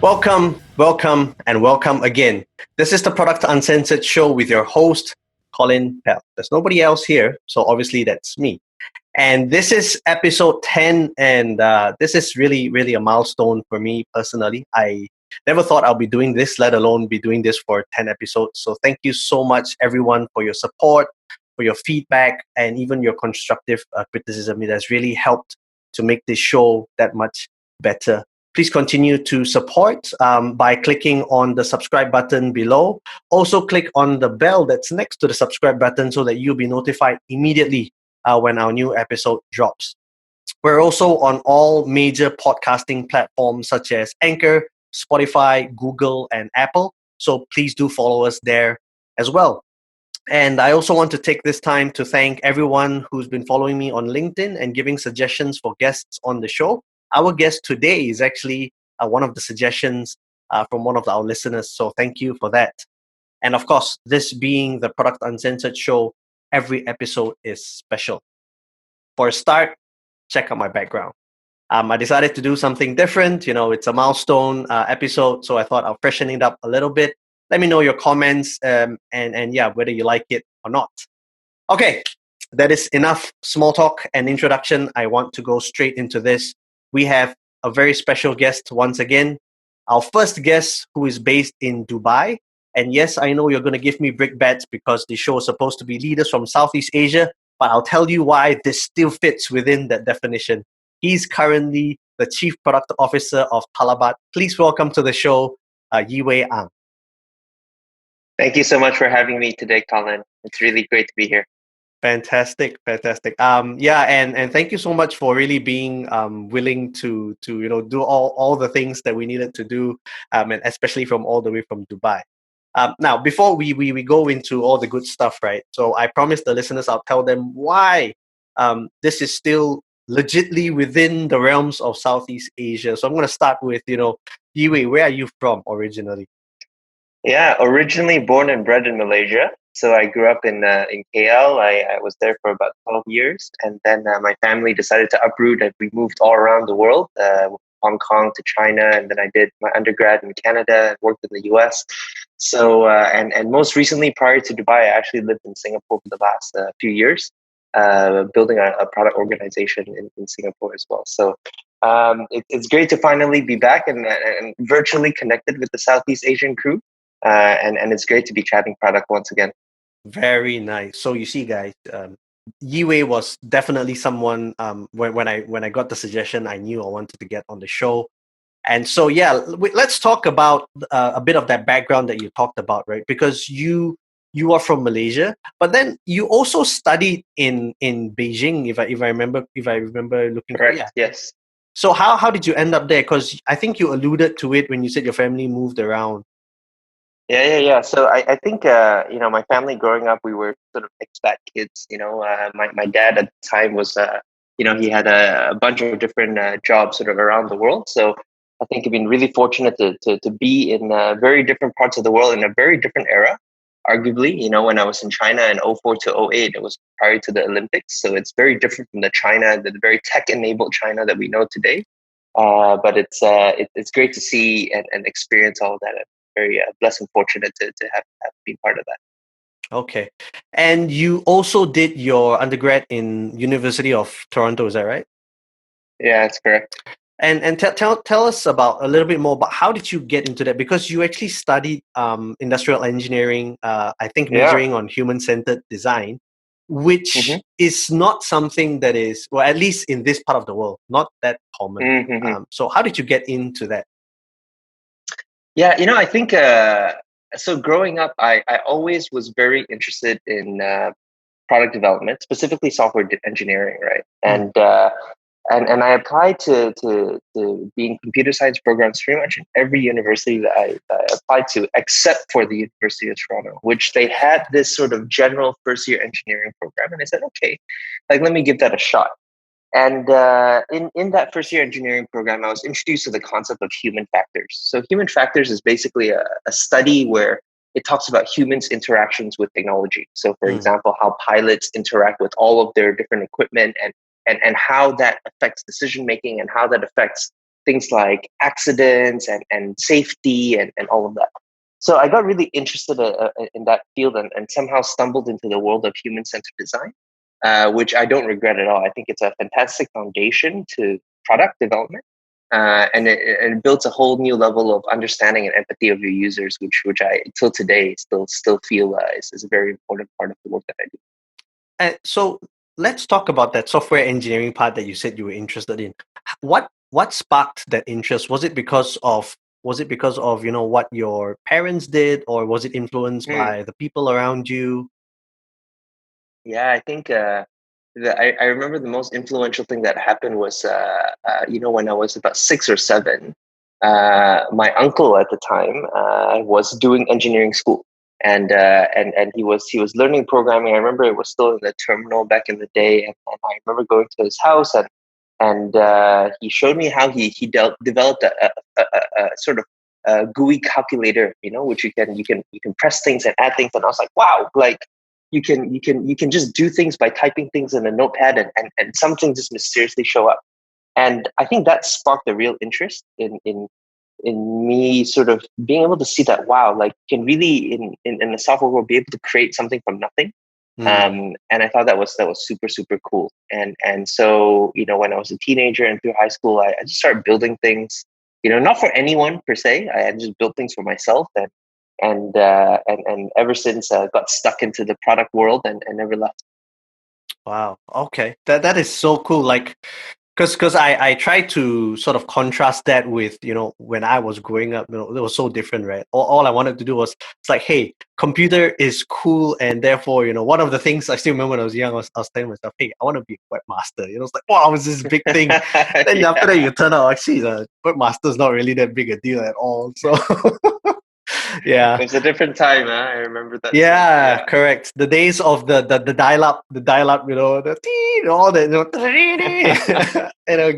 Welcome, and welcome again. This is the Product Uncensored show with your host, Colin Pell. There's nobody else here, so obviously that's me. And this is episode 10, and this is really a milestone for me personally. I never thought I'll be doing this, let alone be doing this for 10 episodes. So thank you so much, everyone, for your support, for your feedback, and even your constructive criticism. It has really helped to make this show that much better. Please continue to support by clicking on the subscribe button below. Also, click on the bell that's next to the subscribe button so that you'll be notified immediately when our new episode drops. We're also on all major podcasting platforms such as Anchor, Spotify, Google, and Apple. So please do follow us there as well. And I also want to take this time to thank everyone who's been following me on LinkedIn and giving suggestions for guests on the show. Our guest today is actually one of the suggestions from one of our listeners. So thank you for that. And of course, this being the Product Uncensored show, every episode is special. For a start, check out my background. I decided to do something different. You know, it's a milestone episode, so I thought I'll freshen it up a little bit. Let me know your comments and yeah, whether you like it or not. Okay, that is enough small talk and introduction. I want to go straight into this. We have a very special guest once again. Our first guest who is based in Dubai. And yes, I know you're going to give me brickbats because the show is supposed to be leaders from Southeast Asia, but I'll tell you why this still fits within that definition. He's currently the Chief Product Officer of Talabat. Please welcome to the show, Yi-Wei Ang. Thank you so much for having me today, Colin. It's really great to be here. Fantastic. Yeah, and thank you so much for really being willing to do all the things that we needed to do, and especially from all the way from Dubai. Now, before we go into all the good stuff, right? So I promised the listeners I'll tell them why this is still legitly within the realms of Southeast Asia. So I'm going to start with, Yi-Wei, where are you from originally? Yeah, originally born and bred in Malaysia. So I grew up in KL. I was there for about 12 years. And then my family decided to uproot and we moved all around the world, Hong Kong to China. And then I did my undergrad in Canada and worked in the US. So, and most recently, prior to Dubai, I actually lived in Singapore for the last few years, building a product organization in Singapore as well. So it's great to finally be back and virtually connected with the Southeast Asian crew. And it's great to be chatting product once again. Very nice. So you see, guys, Yi-Wei was definitely someone when I got the suggestion, I knew I wanted to get on the show. And so, yeah, let's talk about a bit of that background that you talked about, right? Because you are from Malaysia, but then you also studied in Beijing, if I remember looking correct. Yeah. Yes. So how did you end up there? Because I think you alluded to it when you said your family moved around. Yeah. So I think, my family growing up, we were sort of expat kids, my dad at the time was, he had a bunch of different jobs sort of around the world. So I think I've been really fortunate to be in very different parts of the world in a very different era. Arguably, when I was in China in 04 to 08, it was prior to the Olympics. So it's very different from the very tech-enabled China that we know today. But it's great to see and experience all of that. Very blessed and fortunate to have been part of that. Okay. And you also did your undergrad in University of Toronto, is that right? Yeah, that's correct. And tell us about a little bit more about how did you get into that? Because you actually studied industrial engineering, I think majoring on human-centered design, which is not something that is, well, at least in this part of the world, not that common. So how did you get into that? Yeah, I think, so growing up, I always was very interested in product development, specifically software engineering, right? And I applied to be in computer science programs pretty much in every university that I applied to, except for the University of Toronto, which they had this sort of general first year engineering program. And I said, okay, let me give that a shot. And in that first year engineering program, I was introduced to the concept of human factors. So human factors is basically a study where it talks about humans' interactions with technology. So, for Mm. example, how pilots interact with all of their different equipment, and how that affects decision making, and how that affects things like accidents and safety and all of that. So I got really interested in that field, and somehow stumbled into the world of human-centered design, which I don't regret at all. I think it's a fantastic foundation to product development, and it builds a whole new level of understanding and empathy of your users, which I till today still feel is a very important part of the work that I do. And so let's talk about that software engineering part that you said you were interested in. What sparked that interest? Was it because of what your parents did, or was it influenced by the people around you? Yeah, I think I remember the most influential thing that happened was when I was about 6 or 7, my uncle at the time was doing engineering school, and he was learning programming. I remember it was still in the terminal back in the day, and I remember going to his house, and he showed me how he developed a sort of GUI calculator, which you can press things and add things, and I was like, wow, like you can just do things by typing things in a notepad, and something just mysteriously show up. And I think that sparked a real interest in me sort of being able to see that, wow, like you can really in the software world be able to create something from nothing. And I thought that was super super cool. And so when I was a teenager and through high school, I just started building things, not for anyone per se. I just built things for myself, and ever since got stuck into the product world and never left. Wow. Okay. That is so cool. Like, because I try to sort of contrast that with, when I was growing up, it was so different, right? All I wanted to do was, it's like, hey, computer is cool, and therefore, one of the things I still remember when I was young, I was telling myself, hey, I want to be a webmaster. It's like, wow, it's this big thing. Then after that, you turn out, actually, the webmaster is not really that big a deal at all. So. Yeah. It was a different time, huh? I remember that. Yeah, correct. The days of the dial-up, the all that,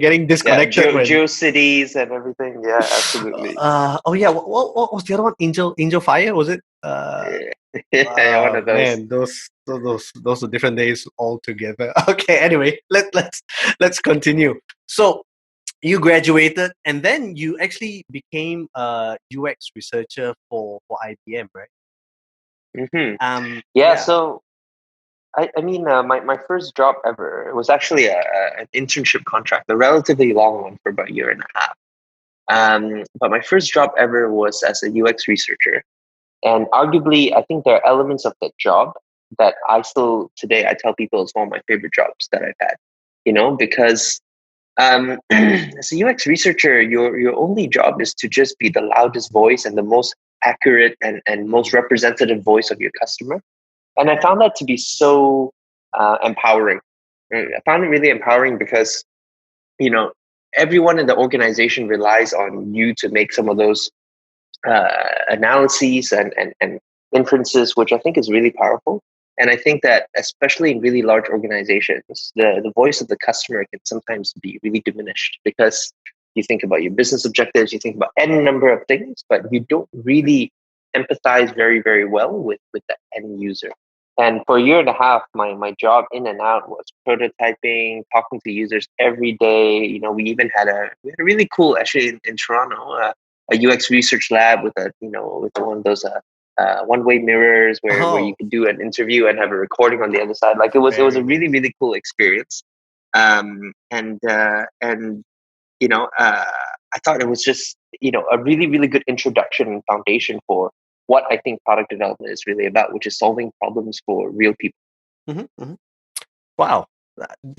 getting disconnected Yeah, when. GeoCities and everything. Yeah, absolutely. Oh yeah, what was the other one? Angel Fire, was it? Yeah, one of those. Man, those are different days altogether. Okay, anyway, let's continue. So you graduated, and then you actually became a UX researcher for IBM, right? Hmm. Yeah, Yeah. so I mean, my first job ever, it was actually an internship contract, a relatively long one for about a year and a half. But my first job ever was as a UX researcher. And arguably, I think there are elements of that job that I still today I tell people it's one of my favorite jobs that I've had. Because as a UX researcher, your only job is to just be the loudest voice and the most accurate and most representative voice of your customer. And I found that to be so empowering. I found it really empowering because you know everyone in the organization relies on you to make some of those analyses and inferences, which I think is really powerful. And I think that especially in really large organizations, the voice of the customer can sometimes be really diminished because you think about your business objectives, you think about any number of things, but you don't really empathize very, very well with the end user. And for a year and a half, my job in and out was prototyping, talking to users every day. We even had a really cool, actually in Toronto, a UX research lab with with one of those one-way mirrors where you Oh, could do an interview and have a recording on the other side. Like it was a very really nice. really cool experience. And I thought it was just a really really good introduction and foundation for what I think product development is really about, which is solving problems for real people. Hmm. Wow.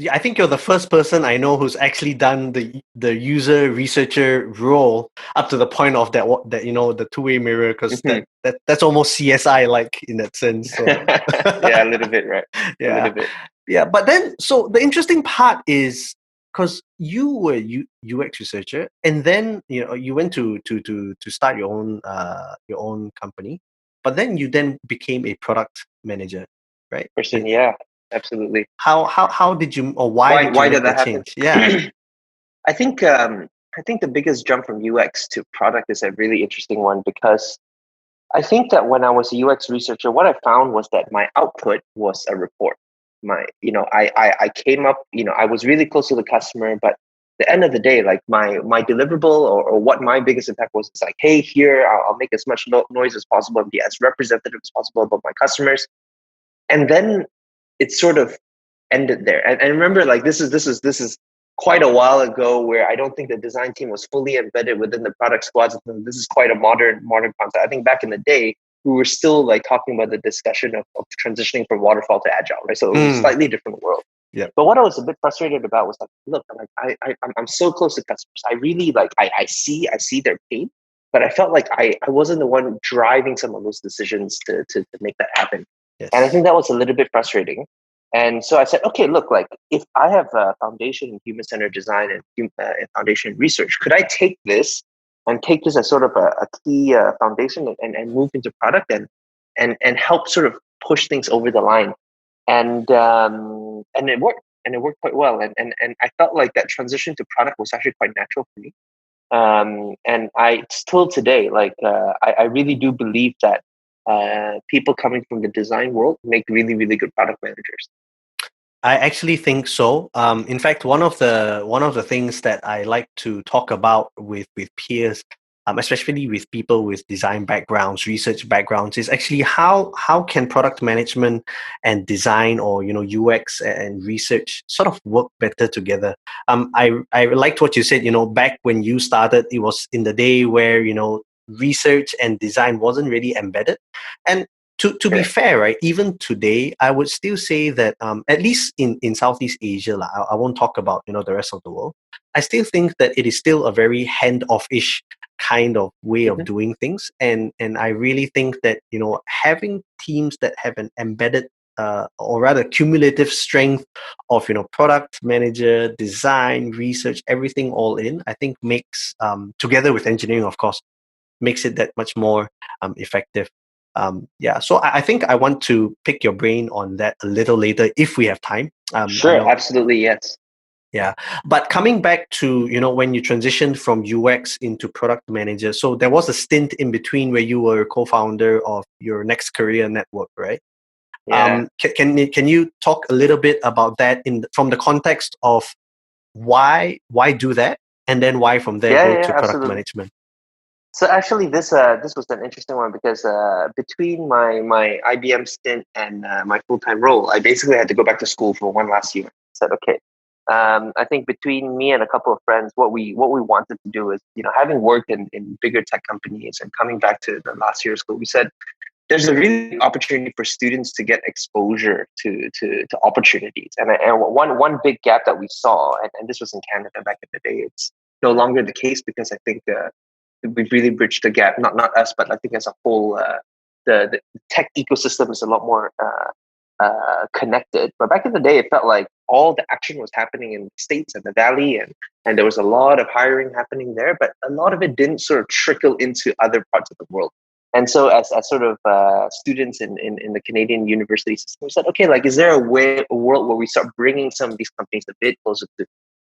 I think you're the first person I know who's actually done the user researcher role up to the point of that the two-way mirror, because Mhm. that's almost CSI like in that sense. So Yeah, a little bit, right? A yeah, little bit. yeah. But then, so the interesting part is because you were UX researcher, and then you went to start your own company, but then you then became a product manager, right? Person, yeah, absolutely. How did you, or why did you Why make did that that happen? change? Yeah. I think I think the biggest jump from UX to product is a really interesting one because I think that when I was a UX researcher, what I found was that my output was a report. I came up, I was really close to the customer, but the end of the day, like my deliverable or what my biggest impact was is like, hey, here, I'll make as much noise as possible and be as representative as possible about my customers. And then it sort of ended there. And remember, like this is quite a while ago where I don't think the design team was fully embedded within the product squads. This is quite a modern concept. I think back in the day, we were still like talking about the discussion of transitioning from waterfall to agile, right? So it was a slightly different world. Yeah. But what I was a bit frustrated about was like, look, like I'm so close to customers. I really like I see their pain, but I felt like I wasn't the one driving some of those decisions to make that happen. Yes. And I think that was a little bit frustrating. And so I said, okay, look, like if I have a foundation in human-centered design and foundation in research, could I take this as sort of a key foundation and move into product and help sort of push things over the line? And it worked, and it worked quite well. And I felt like that transition to product was actually quite natural for me. And I still today, like I really do believe that people coming from the design world make really, really good product managers. I actually think so. In fact, one of the things that I like to talk about with peers, especially with people with design backgrounds, research backgrounds, is actually how can product management and design, or UX and research sort of work better together. I liked what you said. Back when you started, it was in the day where research and design wasn't really embedded, and to be fair, right, even today, I would still say that at least in Southeast Asia, I won't talk about the rest of the world. I still think that it is still a very hand-off-ish kind of way of doing things, and I really think that having teams that have an embedded or rather cumulative strength of product manager, design, research, everything all in, I think makes together with engineering, of course, makes it that much more effective. So I think I want to pick your brain on that a little later if we have time. Sure, absolutely, yes. Yeah, but coming back to when you transitioned from UX into product manager, so there was a stint in between where you were co-founder of your Next Career Network, right? Yeah. Can you talk a little bit about that from the context of why do that, and then why from there go to product Absolutely. management? So actually, this was an interesting one because between my IBM stint and my full-time role, I basically had to go back to school for one last year. I said, okay, I think between me and a couple of friends, what we wanted to do is, having worked in bigger tech companies and coming back to the last year of school, we said there's a really big opportunity for students to get exposure to opportunities. And one big gap that we saw, and this was in Canada back in the day, it's no longer the case because I think we've really bridged the gap. Not us, but I think as a whole, the tech ecosystem is a lot more connected. But back in the day, it felt like all the action was happening in the States and the Valley, and there was a lot of hiring happening there, but a lot of it didn't sort of trickle into other parts of the world. And so as sort of students in the Canadian university system, we said, okay, like, is there a world where we start bringing some of these companies a bit closer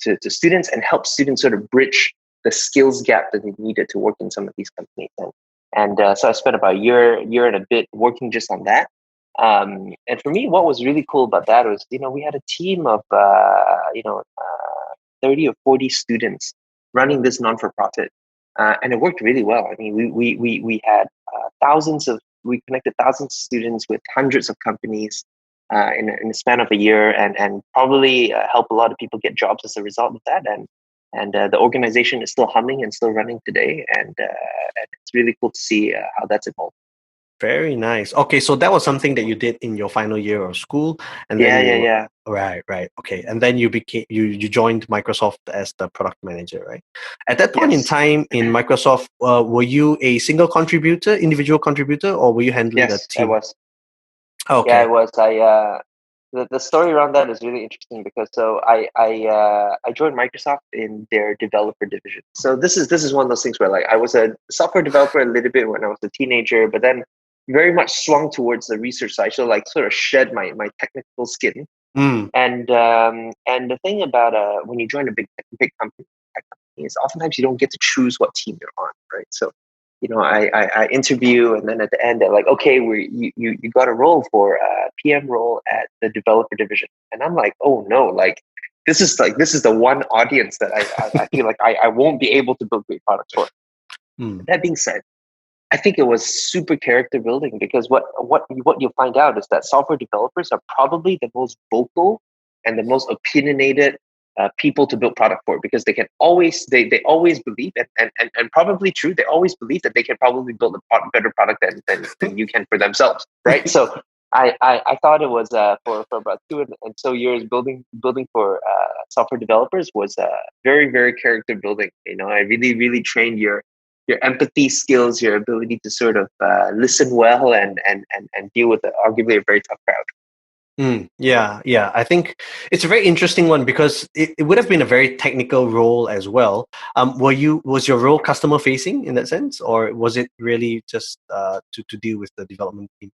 to students and help students sort of bridge the skills gap that they needed to work in some of these companies? And so I spent about a year and a bit working just on that. And for me, what was really cool about that was, we had a team of, 30 or 40 students running this non-for-profit. And it worked really well. I mean, we had we connected thousands of students with hundreds of companies in the span of a year, and probably help a lot of people get jobs as a result of that. And the organization is still humming and still running today, and it's really cool to see how that's evolved. Very nice. Okay, so that was something that you did in your final year of school, and then Yeah. Right. Okay, and then you joined Microsoft as the product manager, right? At that point in Yes. time in Microsoft, were you a single contributor, individual contributor, or were you handling a Yes, I team? was. Yeah, I Okay. was. The story around that is really interesting because I joined Microsoft in their developer division. So this is one of those things where, like, I was a software developer a little bit when I was a teenager, but then very much swung towards the research side. So, like, sort of shed my technical skin. And the thing about when you join a big company, tech company, is oftentimes you don't get to choose what team you're on, right? So I interview, and then at the end they're like, okay, you got a role for PM role at the developer division, and I'm like, oh no, this is the one audience that I feel like I won't be able to build great products for. Mm. That being said, I think it was super character building, because what you'll find out is that software developers are probably the most vocal and the most opinionated people to build product for, because they always believe, and probably true, they always believe that they can probably build a better product than you can for themselves, right? So I thought it was for about 2 and so years building for software developers was very, very character building. I really trained your empathy skills, your ability to sort of listen well and deal with arguably a very tough crowd. Yeah. I think it's a very interesting one because it would have been a very technical role as well. Was your role customer facing in that sense, or was it really just to deal with the development team?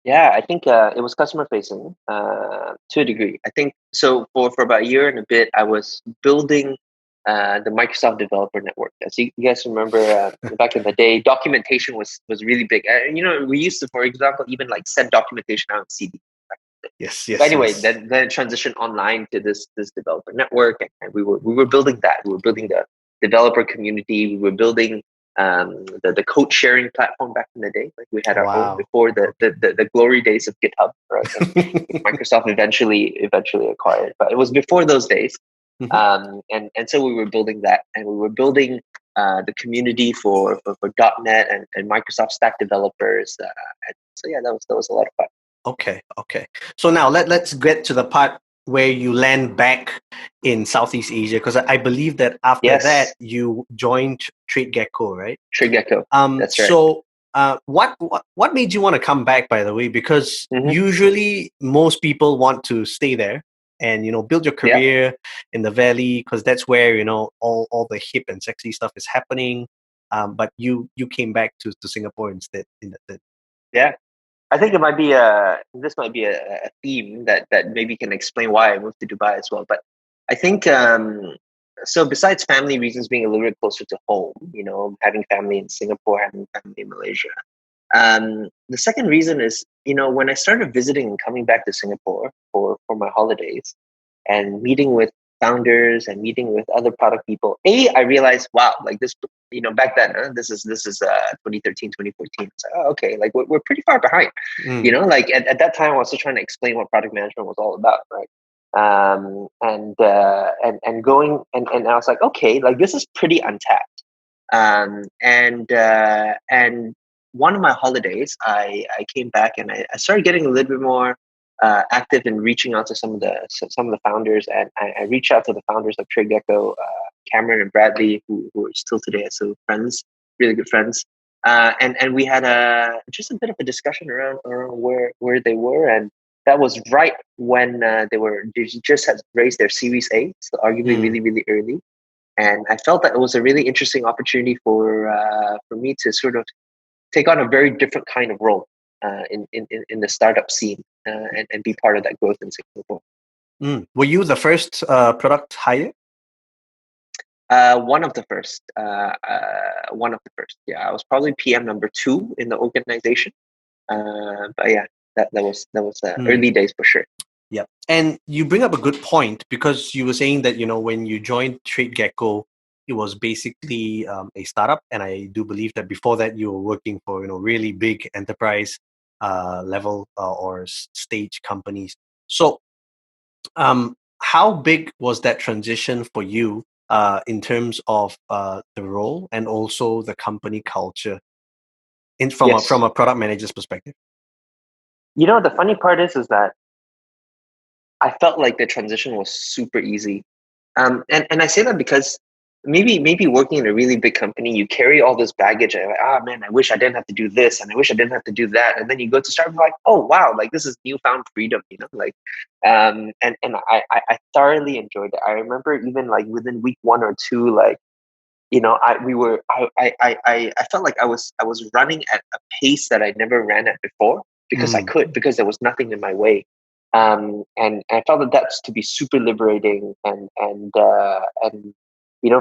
Yeah, I think it was customer facing to a degree. I think so. For about a year and a bit, I was building the Microsoft Developer Network. As you guys remember, back in the day, documentation was really big. We used to, for example, even like send documentation out on CD. Yes, But yes, anyway, yes. then it transitioned online to this developer network, and we were building that. We were building the developer community. We were building the code sharing platform back in the day. Like we had our own Wow. before the glory days of GitHub, right? Which Microsoft eventually acquired, but it was before those days. Mhm. And so we were building that, and we were building the community for .NET and Microsoft Stack developers. And so yeah, that was a lot of fun. Okay. So now let's get to the part where you land back in Southeast Asia, because I believe that after that Yes, you joined TradeGecko, right? TradeGecko. That's right. So what made you want to come back, by the way? Because Hmm. usually most people want to stay there and build your Yeah. career in the valley, because that's where all the hip and sexy stuff is happening. But you came back to Singapore instead in that sense. Yeah. I think this might be a theme that maybe can explain why I moved to Dubai as well. But I think so. Besides family reasons, being a little bit closer to home, having family in Singapore, having family in Malaysia. The second reason is, when I started visiting and coming back to Singapore for my holidays and meeting with founders and meeting with other product people, I realized, wow, like this, back then, this is 2013, 2014. It's like, oh, okay, like we're pretty far behind, Mm, like at that time, I was still trying to explain what product management was all about, right? And going, and I was like, okay, like this is pretty untapped. And one of my holidays, I came back and I started getting a little bit more active in reaching out to some of the founders, and I reached out to the founders of TradeGecko, Cameron and Bradley, who are still today still friends, really good friends. And we had just a bit of a discussion around where they were, and that was right when they just had raised their Series A, so arguably mm. really, really early. And I felt that it was a really interesting opportunity for me to sort of take on a very different kind of role in the startup scene, and be part of that growth in Singapore. Were you the first product hire? One of the first, one of the first. Yeah, I was probably PM number 2 in the organization. But yeah, that was early days for sure. Yeah. And you bring up a good point, because you were saying that, when you joined TradeGecko, it was basically a startup. And I do believe that before that, you were working for, really big enterprise level or stage companies. So how big was that transition for you in terms of the role and also the company culture from Yes. a product manager's perspective? The funny part is that I felt like the transition was super easy. And I say that because maybe working in a really big company, you carry all this baggage, and you're like, man, I wish I didn't have to do this, and I wish I didn't have to do that. And then you go to start like, oh wow, like this is newfound freedom, like, and I thoroughly enjoyed it. I remember even like within week 1 or 2, like, I felt like I was running at a pace that I never ran at before, Mm, because there was nothing in my way. And I felt that that's to be super liberating, and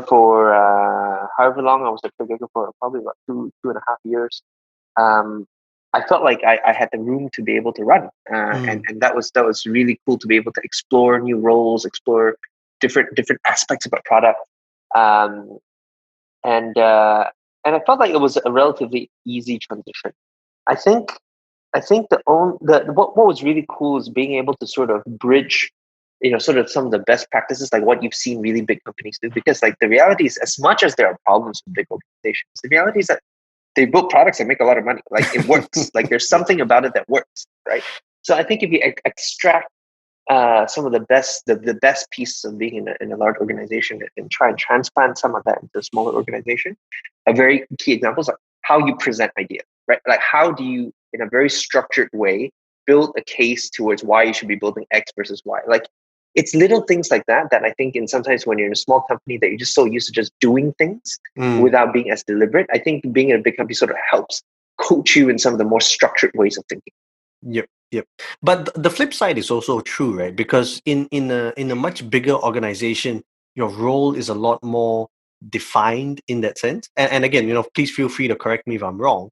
for however long I was at TradeGecko for, probably about 2.5 years. um, I felt like I had the room to be able to run, and that was really cool to be able to explore new roles, explore different aspects of a product, um, and I felt like it was a relatively easy transition. I think what was really cool is being able to sort of bridge, sort of some of the best practices, like what you've seen really big companies do. Because like the reality is, as much as there are problems with big organizations, the reality is that they build products that make a lot of money. Like it works. Like there's something about it that works, right? So I think if you extract some of the best pieces of being in a large organization and try and transplant some of that into a smaller organization, a very key example is like how you present ideas, right? Like how do you, in a very structured way, build a case towards why you should be building X versus Y? Like it's little things like that I think in sometimes when you're in a small company that you're just so used to just doing things without being as deliberate. I think being in a big company sort of helps coach you in some of the more structured ways of thinking. Yep, yep. But the flip side is also true, right? Because in a much bigger organization, your role is a lot more defined in that sense. And again, please feel free to correct me if I'm wrong.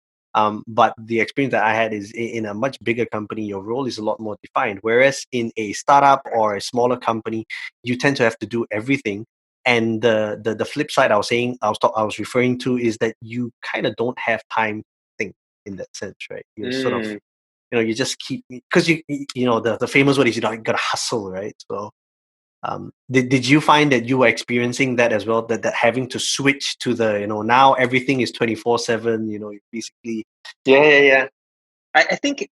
But the experience that I had is in a much bigger company, your role is a lot more defined. Whereas in a startup or a smaller company, you tend to have to do everything. And the flip side I was referring to is that you kind of don't have time to think in that sense, right? You're sort of you just keep, because the famous word is, you gotta hustle, right? So did you find that you were experiencing that as well, that having to switch to the, now everything is 24/7, basically. Yeah. I think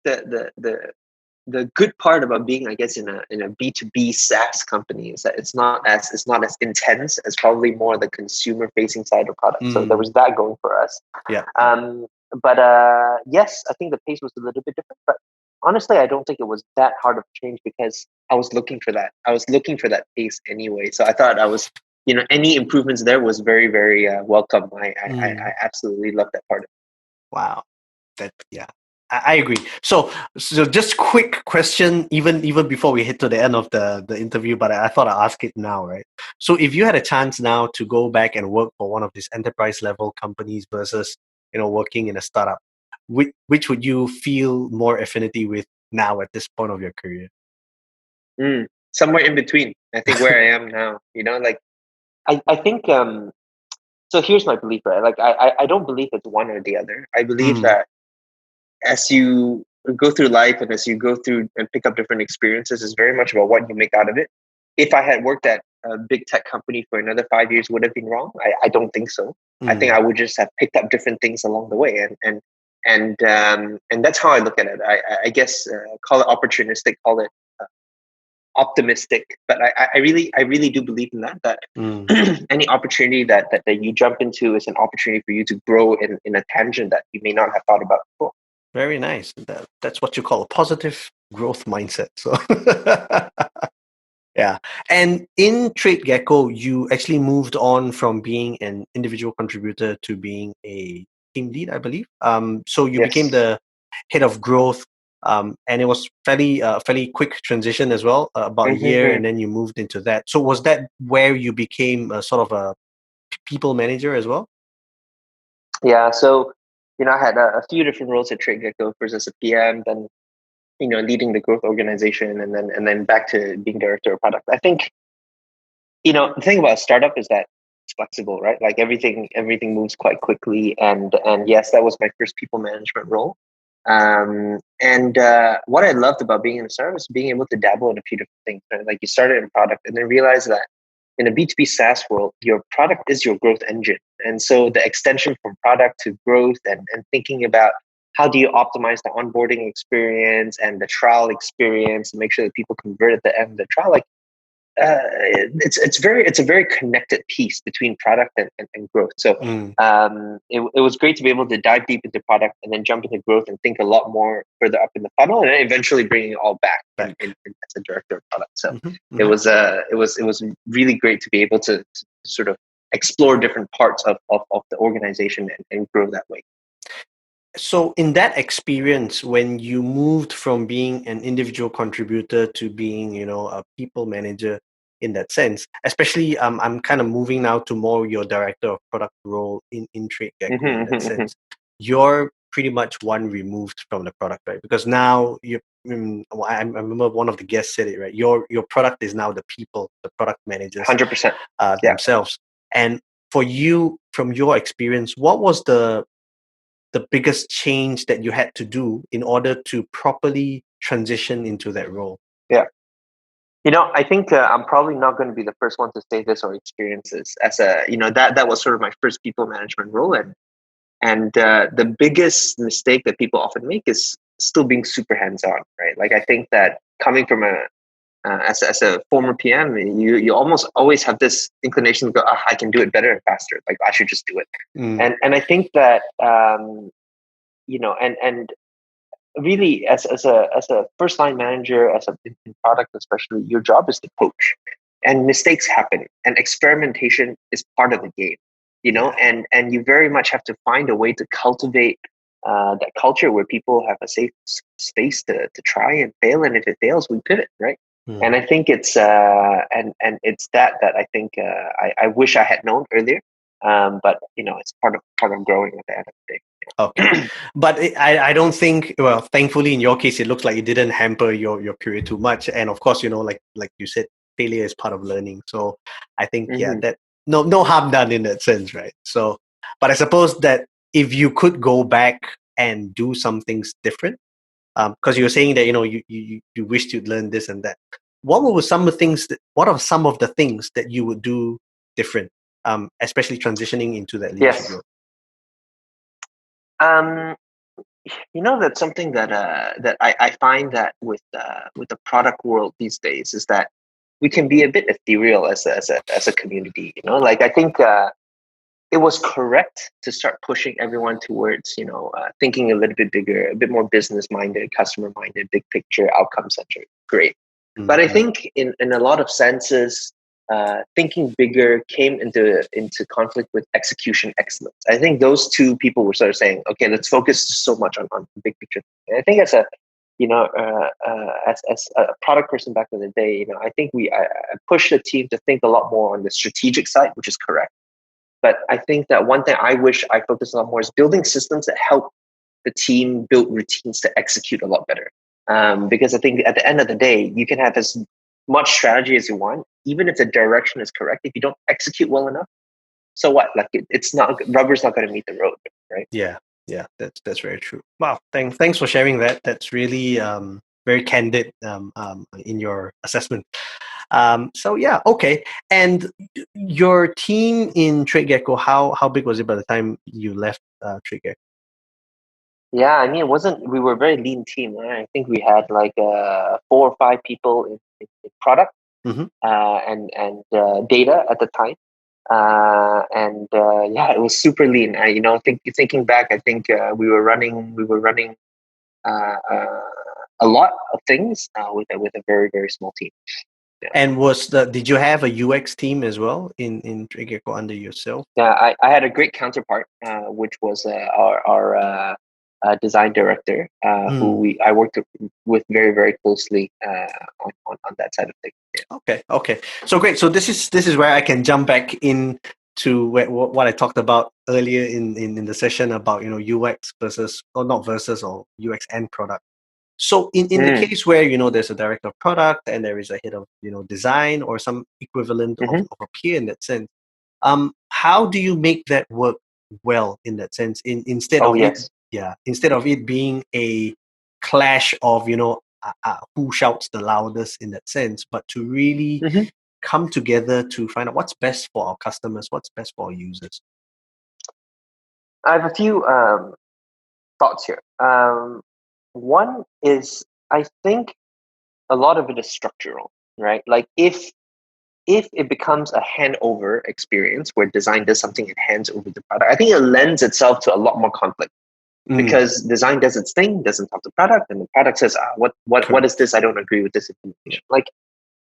the good part about being, I guess, in a B2B SaaS company is that it's not as intense as probably more the consumer facing side of product. So there was that going for us. Yeah. But yes, I think the pace was a little bit different. But honestly, I don't think it was that hard of a change because I was looking for that. I was looking for that pace anyway. So I thought any improvements there was very, very welcome. I absolutely love that part. Wow. Yeah, I agree. So just quick question, even before we hit to the end of the interview, but I thought I'd ask it now, right? So if you had a chance now to go back and work for one of these enterprise level companies versus, working in a startup, which would you feel more affinity with now at this point of your career? Somewhere in between. I think where I am now, like I think so here's my belief, right? Like I don't believe it's one or the other. I believe that as you go through life and as you go through and pick up different experiences, it's very much about what you make out of it. If I had worked at a big tech company for another 5 years, would have been wrong? I don't think so. I think I would just have picked up different things along the way, and that's how I look at it. I guess call it opportunistic, call it optimistic, but I really do believe in that any opportunity that you jump into is an opportunity for you to grow in a tangent that you may not have thought about before. Very nice. That's what you call a positive growth mindset. So yeah. And in TradeGecko, you actually moved on from being an individual contributor to being a team lead, I believe. So you became the head of growth, and it was fairly quick transition as well, about a year, and then you moved into that. So was that where you became a sort of a people manager as well? Yeah, so I had a few different roles at TradeGecko. First as a PM, then leading the growth organization, and then back to being director of product. I think the thing about a startup is that it's flexible, right? Like everything moves quite quickly, and yes, that was my first people management role. And what I loved about being in a startup is being able to dabble in a few different things. Right? Like you started in product, and then realize that in a B2B SaaS world, your product is your growth engine. And so the extension from product to growth and thinking about how do you optimize the onboarding experience and the trial experience and make sure that people convert at the end of the trial, like it's a very connected piece between product and growth. So it was great to be able to dive deep into product and then jump into growth and think a lot more further up in the funnel, and then eventually bringing it all back in as a director of product. So it was really great to be able to sort of explore different parts of the organization and grow that way. So in that experience, when you moved from being an individual contributor to being, a people manager, in that sense. Especially, I'm kind of moving now to more your director of product role in TradeGecko in that sense. You're pretty much one removed from the product, right? Because now I remember one of the guests said it, right? Your product is now the people, the product managers, 100%. themselves. And for you, from your experience, what was the biggest change that you had to do in order to properly transition into that role? Yeah. I think I'm probably not going to be the first one to say this or experience this as that was sort of my first people management role. And the biggest mistake that people often make is still being super hands-on, right? Like, I think that coming from as a former PM, you almost always have this inclination to go, I can do it better and faster. Like, I should just do it. And I think that, and really as a first line manager, in product especially, your job is to coach, and mistakes happen, and experimentation is part of the game. And you very much have to find a way to cultivate that culture where people have a safe space to try and fail, and if it fails, we pivot, right? And I think it's and it's that I think I wish I had known earlier, but it's part of growing at the end of the day. Okay, but I don't think, well, thankfully in your case, it looks like it didn't hamper your career too much. And of course, like you said, failure is part of learning. So I think that no harm done in that sense, right? So, but I suppose that if you could go back and do some things different, because you were saying that you wished you'd learn this and that. What are some of the things that you would do different, especially transitioning into that leadership role? That's something that I find that with the product world these days is that we can be a bit ethereal as a community. Like, I think it was correct to start pushing everyone towards thinking a little bit bigger, a bit more business minded, customer minded, big picture, outcome centric. Great, but I think in a lot of senses, thinking bigger came into conflict with execution excellence. I think those two people were sort of saying, okay, let's focus so much on the big picture. And I think as a product person back in the day, I think I pushed the team to think a lot more on the strategic side, which is correct. But I think that one thing I wish I focused a lot more is building systems that help the team build routines to execute a lot better. Because I think at the end of the day, you can have as much strategy as you want, even if the direction is correct. If you don't execute well enough, so what? Like, it's not, rubber's not going to meet the road, right? Yeah, that's very true. Wow, thanks for sharing that. That's really very candid in your assessment. So yeah, okay. And your team in TradeGecko, how big was it by the time you left TradeGecko? Yeah, I mean, we were a very lean team, right? I think we had like 4 or 5 people in product and data at the time. It was super lean. Thinking back, I think we were running a lot of things with a very, very small team. Yeah. And did you have a UX team as well in TradeGecko under yourself? Yeah, I had a great counterpart, which was our design director, who I worked with very, very closely on that side of things. Yeah. Okay. So great. So this is where I can jump back in to what I talked about earlier in the session about UX or UX and product. So in the case where there's a director of product and there is a head of design or some equivalent of a peer in that sense, how do you make that work well in that sense? Instead of it being a clash of who shouts the loudest in that sense, but to really come together to find out what's best for our customers, what's best for our users. I have a few thoughts here. One is, I think a lot of it is structural, right? Like, if it becomes a handover experience where design does something and hands over the product, I think it lends itself to a lot more conflict. Because design does its thing, doesn't talk to product, and the product says, what is this? I don't agree with this information. Like,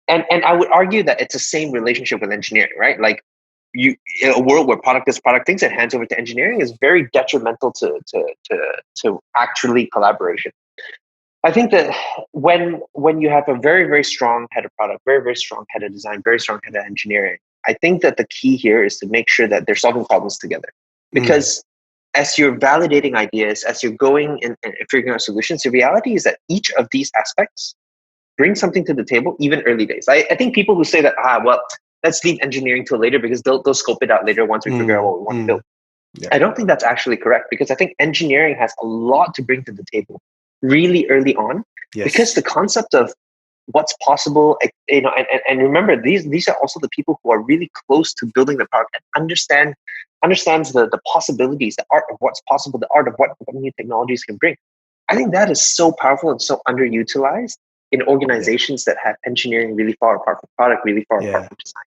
and I would argue that it's the same relationship with engineering, right? Like, in a world where product does product things and hands over to engineering is very detrimental to actually collaboration. I think that when you have a very, very strong head of product, very, very strong head of design, very strong head of engineering, I think that the key here is to make sure that they're solving problems together. Mm, Because as you're validating ideas, as you're going and figuring out solutions, the reality is that each of these aspects bring something to the table, even early days. I think people who say that, well, let's leave engineering till later because they'll scope it out later once we figure out what we want to build. yeah. I don't think that's actually correct, because I think engineering has a lot to bring to the table really early on, because Yes. the concept of what's possible, and remember, these are also the people who are really close to building the product and understands the possibilities, the art of what's possible, the art of what new technologies can bring. I think that is so powerful and so underutilized in Yeah. organizations that have engineering really far apart from product, really far apart Yeah. from design,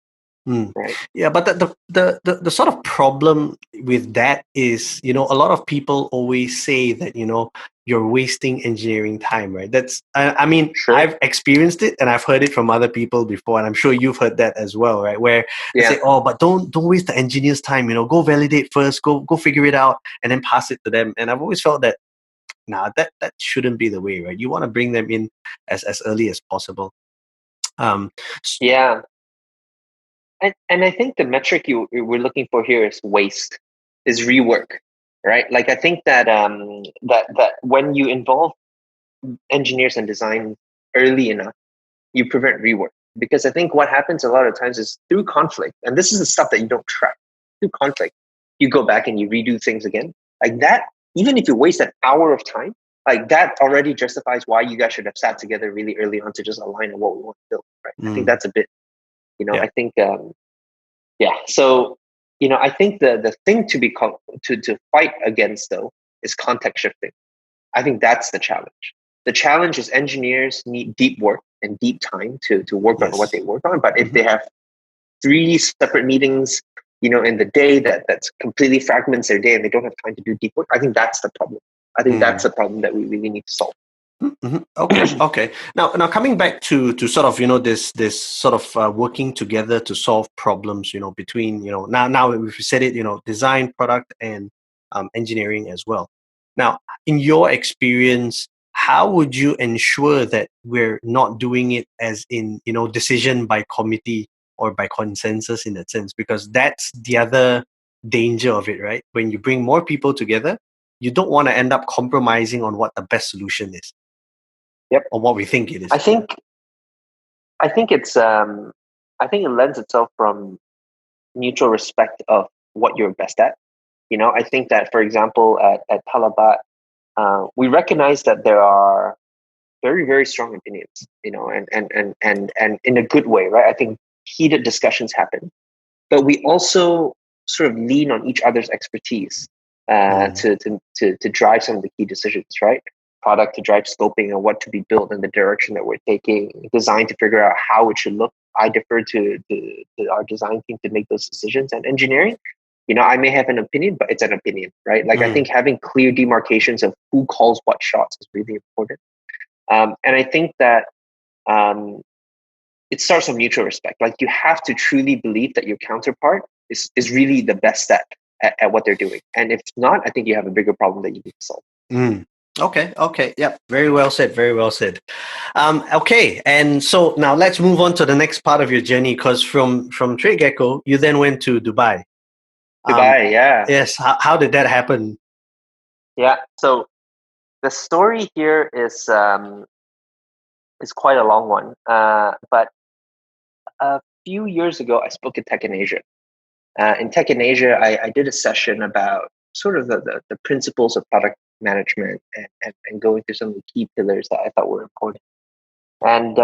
Mm. right? Yeah, but the sort of problem with that is, a lot of people always say that, you're wasting engineering time, right? I mean, Sure. I've experienced it and I've heard it from other people before, and I'm sure you've heard that as well, right? Where they Yeah. say, oh, but don't waste the engineer's time, go validate first, go figure it out, and then pass it to them. And I've always felt that, nah, that shouldn't be the way, right? You want to bring them in as early as possible. Um, s- Yeah. And I think the metric we're looking for here is waste, is rework, right? Like, I think that that when you involve engineers and design early enough, you prevent rework. Because I think what happens a lot of times is through conflict, and this is the stuff that you don't track. Through conflict, you go back and you redo things again. Like that, even if you waste an hour of time, like that already justifies why you guys should have sat together really early on to just align on what we want to build. Right? I think mm, that's a bit, yeah. I think yeah. So, I think the thing to be to fight against, though, is context shifting. I think that's the challenge. The challenge is engineers need deep work and deep time to work on what Yes. they work on. But if Mhm. they have three separate meetings, in the day that's completely fragments their day and they don't have time to do deep work, I think that's the problem. I think that's Mm. the problem that we really need to solve. Mhm. Okay. Okay. Now coming back to sort of this sort of working together to solve problems, between now if you said it, design, product, and engineering as well. Now, in your experience, how would you ensure that we're not doing it as in decision by committee or by consensus in that sense? Because that's the other danger of it, right? When you bring more people together, you don't want to end up compromising on what the best solution is Yep. or what we think it I is. think I think it's I think it lends itself from mutual respect of what you're best at. I think that, for example, at Talabat, we recognize that there are very, very strong opinions, and in a good way, right? I think heated discussions happen, but we also sort of lean on each other's expertise Mm, to drive some of the key decisions, right? Product to drive scoping and what to be built and the direction that we're taking, design to figure out how it should look. I defer to our design team to make those decisions, and engineering. I may have an opinion, but it's an opinion, right? Like, I mm, think having clear demarcations of who calls what shots is really important. And I think that um, it starts with mutual respect. Like, you have to truly believe that your counterpart is really the best at what they're doing. And if not, I think you have a bigger problem that you need to solve. mm. Okay, okay. Yep. Very well said. Very well said. Okay, and so now let's move on to the next part of your journey because from TradeGecko, you then went to Dubai. Um, Dubai, yeah. yes. How did that happen? Yeah. So the story here is quite a long one. But a few years ago, I spoke at Tech in Asia. In Tech in Asia, I did a session about sort of the principles of product management and going through some of the key pillars that I thought were important. And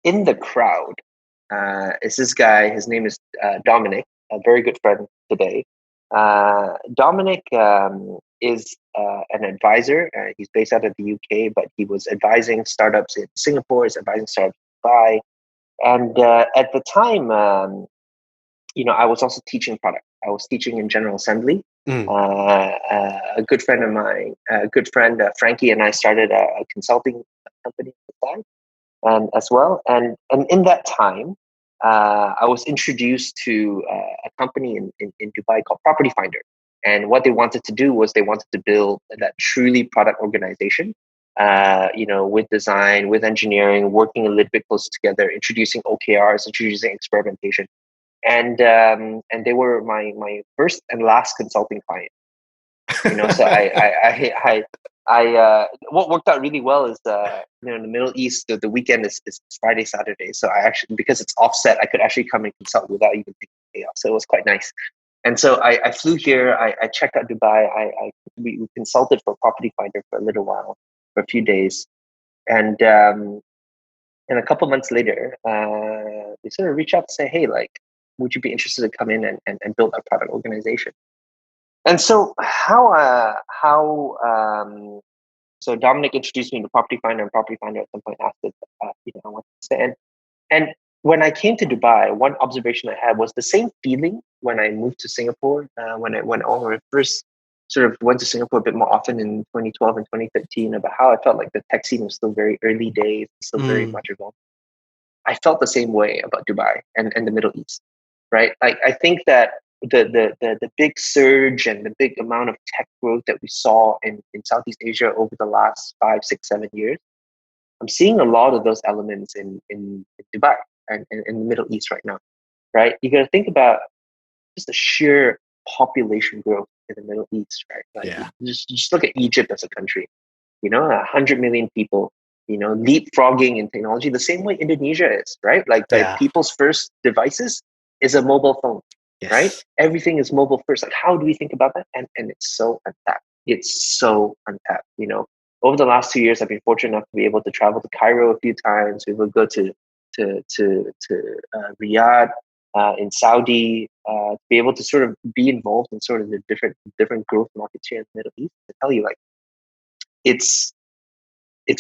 in the crowd is this guy. His name is Dominic, a very good friend today. Dominic is an advisor. He's based out of the UK, but he was advising startups in Singapore, he's advising startups in Dubai. And at the time, I was also teaching product. I was teaching in General Assembly. Mm, A good friend of mine, a good friend, Frankie, and I started a consulting company at the time, and as well. And in that time, I was introduced to a company in Dubai called Property Finder. And what they wanted to do was they wanted to build that truly product organization with design, with engineering, working a little bit closer together, introducing OKRs, introducing experimentation, and they were my first and last consulting client. So what worked out really well is in the Middle East, the weekend is Friday, Saturday. So I actually, because it's offset, I could actually come and consult without even taking a day off. So it was quite nice. And so I flew here. I checked out Dubai. We consulted for Property Finder for a little while, for a few days, and a couple months later, they sort of reached out to say, "Hey, like, would you be interested to come in and build our product organization?" And so so Dominic introduced me to Property Finder, and Property Finder at some point asked if I wanted to stay. And when I came to Dubai, one observation I had was the same feeling when I moved to Singapore. When I first sort of went to Singapore a bit more often in 2012 and 2013, about how I felt like the tech scene was still very early days, still very much evolved. I felt the same way about Dubai and the Middle East, right? Like, I think that the big surge and the big amount of tech growth that we saw in Southeast Asia over the last 5, 6, 7 years, I'm seeing a lot of those elements in Dubai and in the Middle East right now, right? You got to think about just the sheer population growth in the Middle East, right? Like, just look at Egypt as a country, 100 million people, leapfrogging in technology the same way Indonesia is, right? Like people's first devices is a mobile phone, right? Everything is mobile first. Like, how do we think about that? And it's so untapped. It's so untapped. Over the last 2 years, I've been fortunate enough to be able to travel to Cairo a few times. We will go to Riyadh in Saudi, to be able to sort of be involved in sort of the different growth markets here in the Middle East. To tell you, like, it's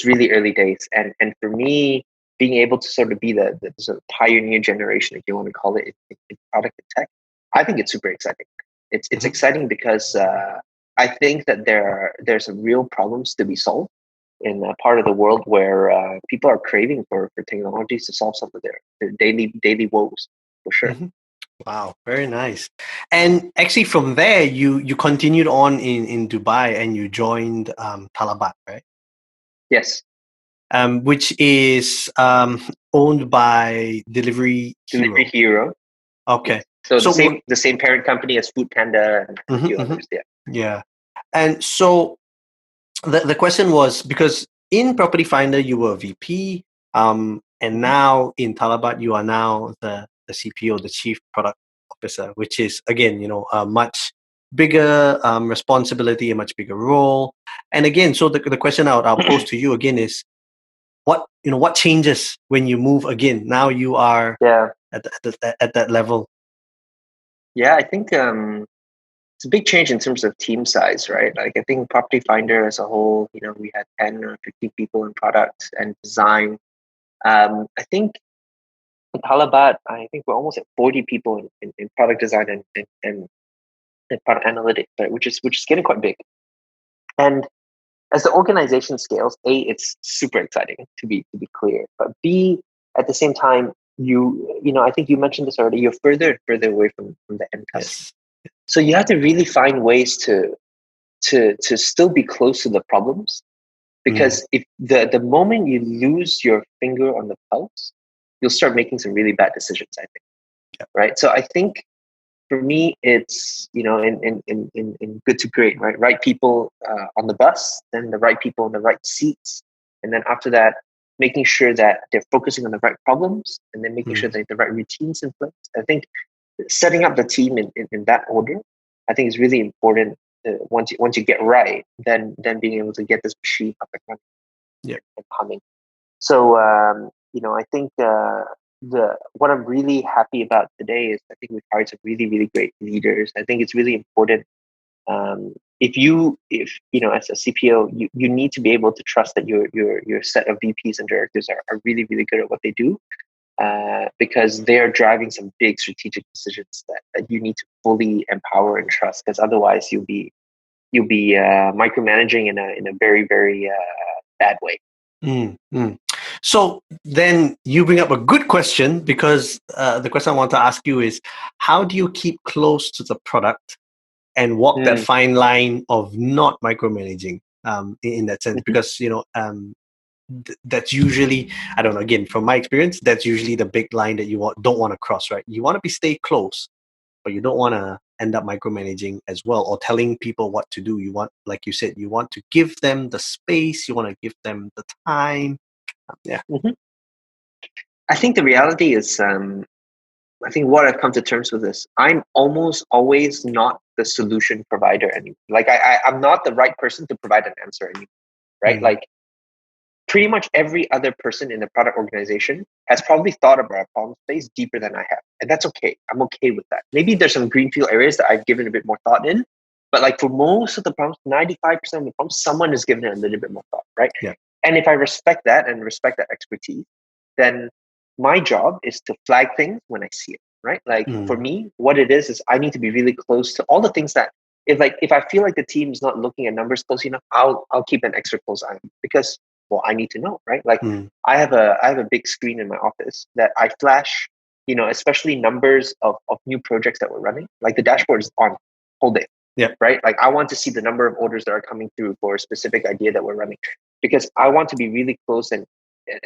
really early days, and for me, being able to sort of be the sort of pioneer generation, if you want to call it, in product and tech, I think it's super exciting. It's exciting because I think that there's some real problems to be solved in a part of the world where people are craving for technologies to solve some of their daily woes, for sure. Wow, very nice. And actually, from there, you continued on in Dubai and you joined Talabat, right? Yes. Which is owned by Delivery Hero. Delivery Hero. Okay. So the same parent company as Food Panda and a few others. Yeah. Yeah. And so the question was, because in Property Finder you were VP, and now in Talabat you are now the CPO, the Chief Product Officer, which is again, a much bigger responsibility, a much bigger role. And again, so the question I'll pose to you again is, what changes when you move again? Now you are at that level. Yeah, I think it's a big change in terms of team size, right? Like, I think Property Finder as a whole, we had 10 or 15 people in product and design. I think in Talabat, I think we're almost at 40 people in product design and product analytics, right? Which is getting quite big. And as the organization scales, A, it's super exciting, to be clear, but B, at the same time, I think you mentioned this already, you're further and further away from the end customer. Yes. So you have to really find ways to still be close to the problems, because if the moment you lose your finger on the pulse, you'll start making some really bad decisions, I think. Right? So I think for me, it's, in good to great, right? Right people on the bus, then the right people in the right seats. And then after that, making sure that they're focusing on the right problems, and then making sure that the right routines in place. I think setting up the team in that order, I think is really important. Once you get right, then being able to get this machine up and running and humming. So, I think what I'm really happy about today is I think we've hired some really, really great leaders. I think it's really important. If as a CPO, you need to be able to trust that your set of VPs and directors are really, really good at what they do, because they're driving some big strategic decisions that you need to fully empower and trust. Because otherwise, you'll be micromanaging in a very, very bad way. So then you bring up a good question, because the question I want to ask you is, how do you keep close to the product and walk that fine line of not micromanaging? in that sense, because that's usually, I don't know, again from my experience, that's usually the big line that you don't want to cross, right? You want to stay close, but you don't want to end up micromanaging as well, or telling people what to do. You want, like you said, you want to give them the space, you want to give them the time. Yeah. I think the reality is, I think what I've come to terms with is I'm almost always not the solution provider anymore. Like I'm not the right person to provide an answer anymore, right? Like pretty much every other person in the product organization has probably thought about a problem space deeper than I have. And that's okay. I'm okay with that. Maybe there's some greenfield areas that I've given a bit more thought in, but like for most of the problems, 95% of the problems, someone has given it a little bit more thought, right? Yeah. And if I respect that and respect that expertise, then my job is to flag things when I see it, right? Like for me, what it is I need to be really close to all the things that if I feel like the team is not looking at numbers close enough, I'll keep an extra close eye because, well, I need to know, right? Like I have a big screen in my office that I flash, especially numbers of new projects that we're running. Like the dashboard is on whole day. Yeah. Right. Like I want to see the number of orders that are coming through for a specific idea that we're running, because I want to be really close and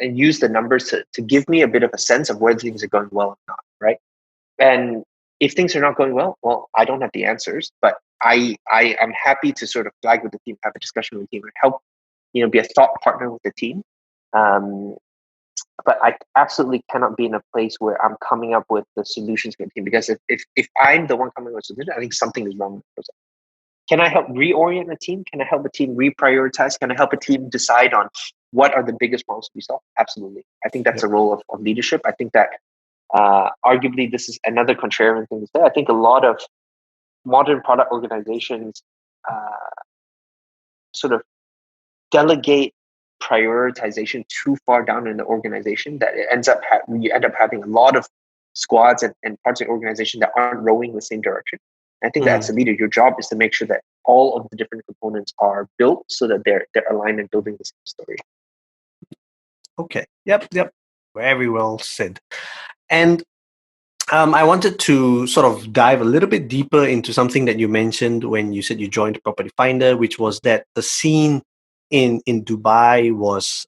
use the numbers to give me a bit of a sense of whether things are going well or not. Right. And if things are not going well, I don't have the answers, but I am happy to sort of flag with the team, have a discussion with the team, and help, be a thought partner with the team. But I absolutely cannot be in a place where I'm coming up with the solutions for the team, because if I'm the one coming up with solutions, I think something is wrong with the process. Can I help reorient the team? Can I help a team reprioritize? Can I help a team decide on what are the biggest problems to be solved? Absolutely. I think that's a role of leadership. I think that arguably this is another contrarian thing to say. I think a lot of modern product organizations sort of delegate prioritization too far down in the organization, that it ends up you end up having a lot of squads and parts of the organization that aren't rowing the same direction. I think that's a leader. Your job is to make sure that all of the different components are built so that they're aligned and building the same story. Okay. Yep. Very well said. And I wanted to sort of dive a little bit deeper into something that you mentioned when you said you joined Property Finder, which was that the scene in Dubai was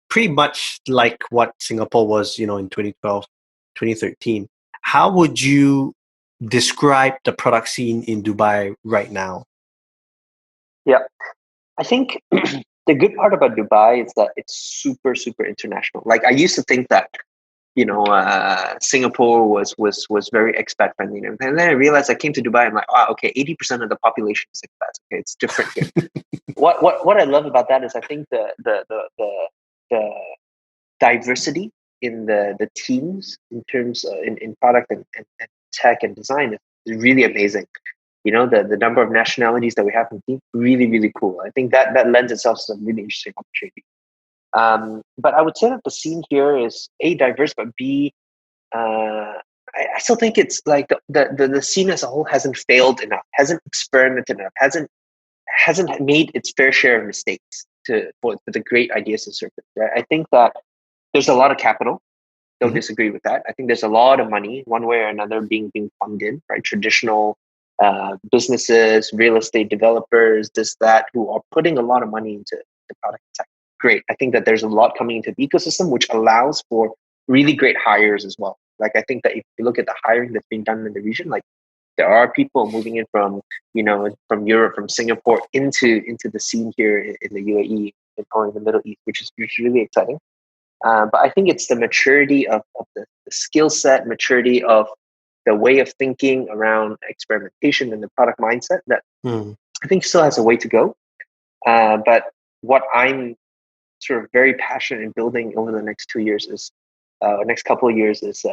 pretty much like what Singapore was, in 2012, 2013. How would you describe the product scene in Dubai right now? Yeah, I think the good part about Dubai is that it's super, super international. Like I used to think that, Singapore was very expat friendly, and then I realized I came to Dubai. I'm like, okay, 80% of the population is expats. Okay, it's different here. What I love about that is I think the diversity in the teams in terms in product and tech and design is really amazing. The number of nationalities that we have in the team, really, really cool. I think that lends itself to some really interesting opportunity. But I would say that the scene here is A, diverse, but B, I still think it's like the scene as a whole hasn't failed enough, hasn't experimented enough, hasn't made its fair share of mistakes for the great ideas to surface. Right? I think that there's a lot of capital. Don't disagree with that. I think there's a lot of money, one way or another, being funded, right? Traditional businesses, real estate developers, that, who are putting a lot of money into the product tech. Great. I think that there's a lot coming into the ecosystem, which allows for really great hires as well. Like I think that if you look at the hiring that's being done in the region, like there are people moving in from from Europe, from Singapore into the scene here in the UAE or in the Middle East, which is really exciting. But I think it's the maturity of the skill set, maturity of the way of thinking around experimentation and the product mindset that I think still has a way to go. But what I'm sort of very passionate in building over the next 2 years is, next couple of years is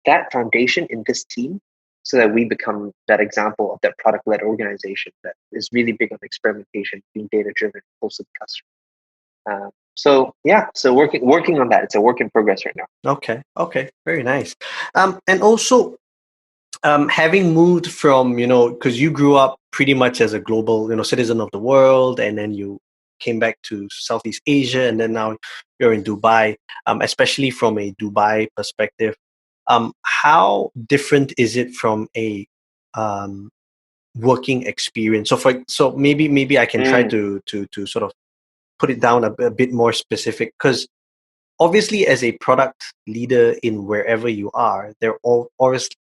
that foundation in this team, so that we become that example of that product-led organization that is really big on experimentation, being data-driven, close to the customer. So working on that. It's a work in progress right now. Okay, very nice. And also, having moved from, because you grew up pretty much as a global, citizen of the world, and then you came back to Southeast Asia, and then now you're in Dubai. Especially from a Dubai perspective, how different is it from a working experience? So maybe I can try to sort of put it down a bit more specific, because obviously as a product leader in wherever you are, there are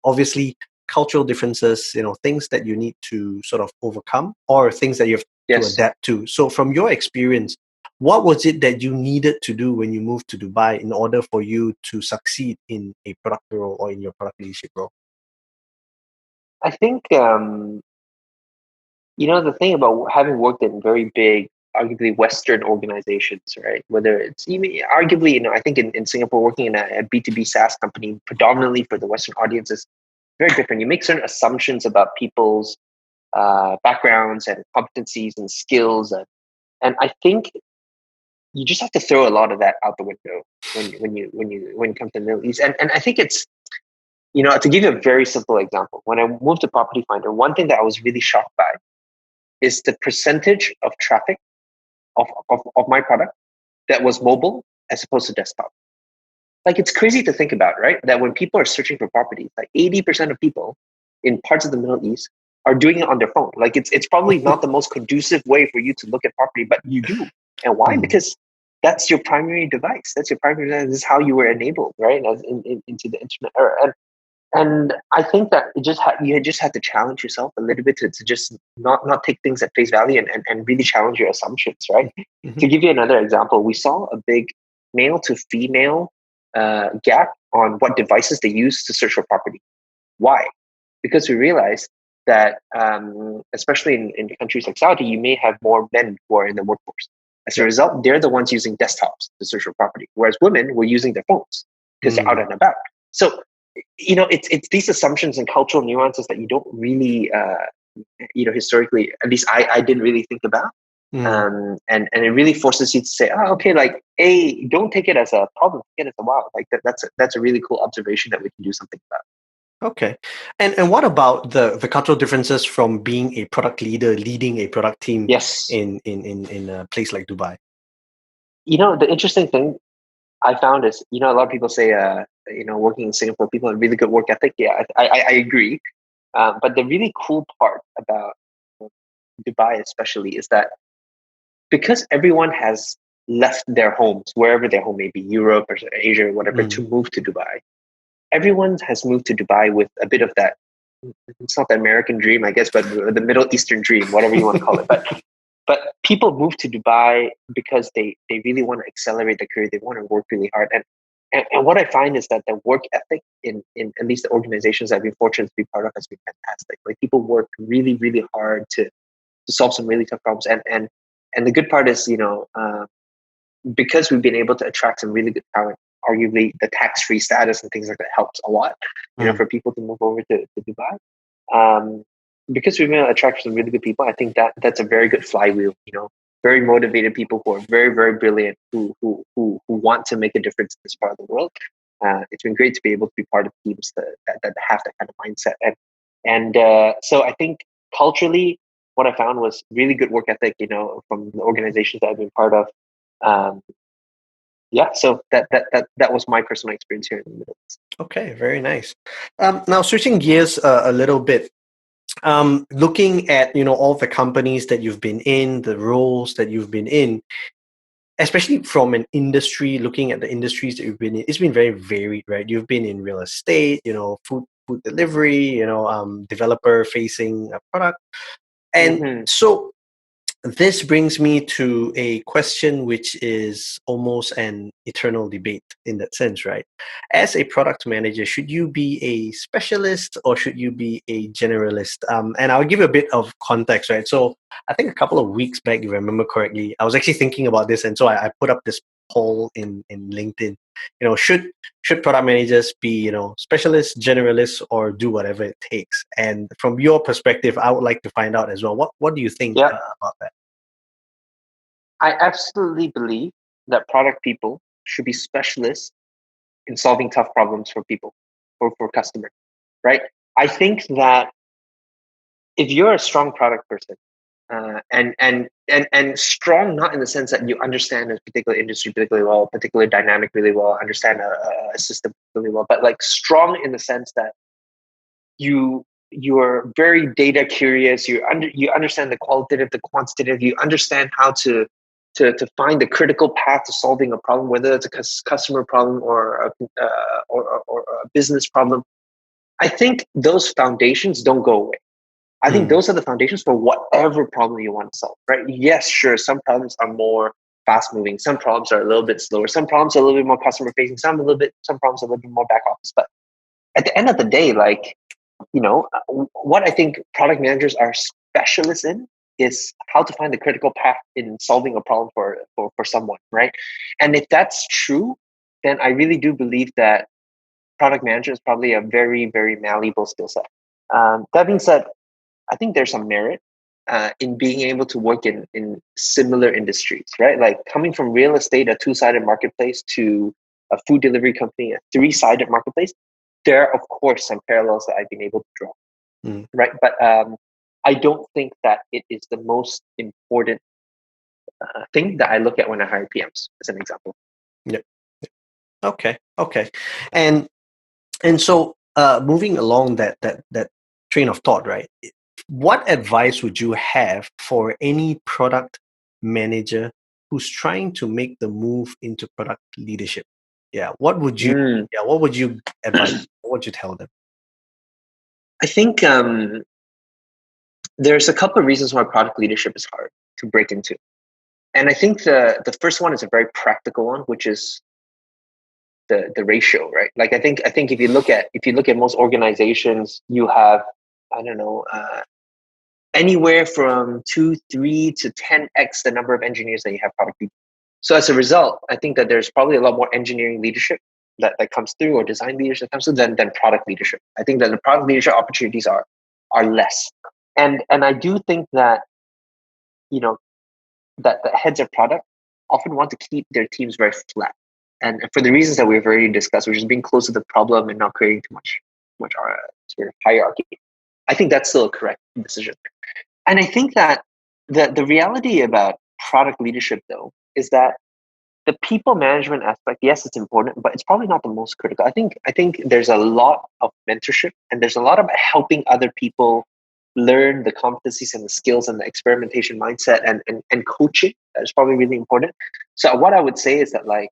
obviously cultural differences, things that you need to sort of overcome, or things that you have to adapt to. So from your experience, what was it that you needed to do when you moved to Dubai in order for you to succeed in a product role or in your product leadership role? I think, the thing about having worked in very big, arguably Western organizations, right? Whether it's even arguably, I think in Singapore, working in a B2B SaaS company, predominantly for the Western audience, is very different. You make certain assumptions about people's backgrounds and competencies and skills, and I think you just have to throw a lot of that out the window when you come to the Middle East. And I think it's, to give you a very simple example, when I moved to Property Finder, one thing that I was really shocked by is the percentage of traffic of my product that was mobile as opposed to desktop. Like, it's crazy to think about, right? That when people are searching for properties, like 80% of people in parts of the Middle East are doing it on their phone. Like, it's probably not the most conducive way for you to look at property, but you do. And why? Because that's your primary device. That's your primary device. This is how you were enabled, right? Into the internet era. And I think that you just have to challenge yourself a little bit to just not take things at face value and really challenge your assumptions, right? Mm-hmm. To give you another example, we saw a big male to female gap on what devices they use to search for property. Why? Because we realized that, especially in countries like Saudi, you may have more men who are in the workforce. As a result, they're the ones using desktops to search for property, whereas women were using their phones because they're out and about. So, it's these assumptions and cultural nuances that you don't really, historically, at least I didn't really think about. And it really forces you to say, okay, like, don't take it as a problem, take it as a wow. Like that's a really cool observation that we can do something about. Okay. And what about the cultural differences from being a product leader, leading a product team in a place like Dubai? The interesting thing I found is, a lot of people say, working in Singapore, people have really good work ethic. Yeah, I agree. But the really cool part about Dubai especially is that because everyone has left their homes, wherever their home may be, Europe or Asia or whatever, to move to Dubai, everyone has moved to Dubai with a bit of that, it's not the American dream, I guess, but the Middle Eastern dream, whatever you want to call it. But people move to Dubai because they really want to accelerate their career. They want to work really hard. And what I find is that the work ethic in at least the organizations I've been fortunate to be part of has been fantastic. Like, people work really, really hard to solve some really tough problems. And the good part is, because we've been able to attract some really good talent, arguably the tax-free status and things like that helps a lot, for people to move over to Dubai. Because we've been able to attract some really good people, I think that's a very good flywheel. Very motivated people who are very, very brilliant, who want to make a difference in this part of the world. It's been great to be able to be part of teams that have that kind of mindset. And so I think culturally, what I found was really good work ethic, from the organizations that I've been part of. So that was my personal experience here in the Middle East. Okay, very nice. Now, switching gears a little bit, looking at all the companies that you've been in, the roles that you've been in, especially from an industry, looking at the industries that you've been in, it's been very varied, right? You've been in real estate, food delivery, developer facing a product, and so this brings me to a question which is almost an eternal debate in that sense, right? As a product manager, should you be a specialist or should you be a generalist? And I'll give you a bit of context, right? So I think a couple of weeks back, if I remember correctly, I was actually thinking about this. And so I put up this poll in LinkedIn. Should product managers be, specialists, generalists, or do whatever it takes? And from your perspective, I would like to find out as well. What do you think about that? I absolutely believe that product people should be specialists in solving tough problems for people, for customers, right? I think that if you're a strong product person, and strong not in the sense that you understand a particular industry particularly well, particular dynamic really well, understand a system really well, but like strong in the sense that you you're very data curious. You understand the qualitative, the quantitative. You understand how to find the critical path to solving a problem, whether it's a customer problem or a business problem. I think those foundations don't go away. I think those are the foundations for whatever problem you want to solve, right? Yes, sure. Some problems are more fast moving. Some problems are a little bit slower. Some problems are a little bit more customer facing. Some problems are a little bit more back office. But at the end of the day, like, what I think product managers are specialists in is how to find the critical path in solving a problem for someone, right? And if that's true, then I really do believe that product manager is probably a very, very malleable skill set. That being said, I think there's some merit in being able to work in similar industries, right? Like coming from real estate, a two-sided marketplace, to a food delivery company, a three-sided marketplace. There are, of course, some parallels that I've been able to draw, right? But I don't think that it is the most important thing that I look at when I hire PMs, as an example. Yeah. Okay. And so moving along that train of thought, right? What advice would you have for any product manager who's trying to make the move into product leadership? Yeah. What would you advise? What would you tell them? I think there's a couple of reasons why product leadership is hard to break into. And I think the first one is a very practical one, which is the ratio, right? Like I think if you look at most organizations, you have, I don't know, anywhere from 2, 3 to 10x the number of engineers that you have product people. So as a result, I think that there's probably a lot more engineering leadership that comes through, or design leadership that comes through, than product leadership. I think that the product leadership opportunities are less. And I do think that, that the heads of product often want to keep their teams very flat. And for the reasons that we've already discussed, which is being close to the problem and not creating too much sort of hierarchy. I think that's still a correct decision. And I think that the reality about product leadership, though, is that the people management aspect, yes, it's important, but it's probably not the most critical. I think there's a lot of mentorship, and there's a lot of helping other people learn the competencies and the skills and the experimentation mindset and coaching. That is probably really important. So what I would say is that, like,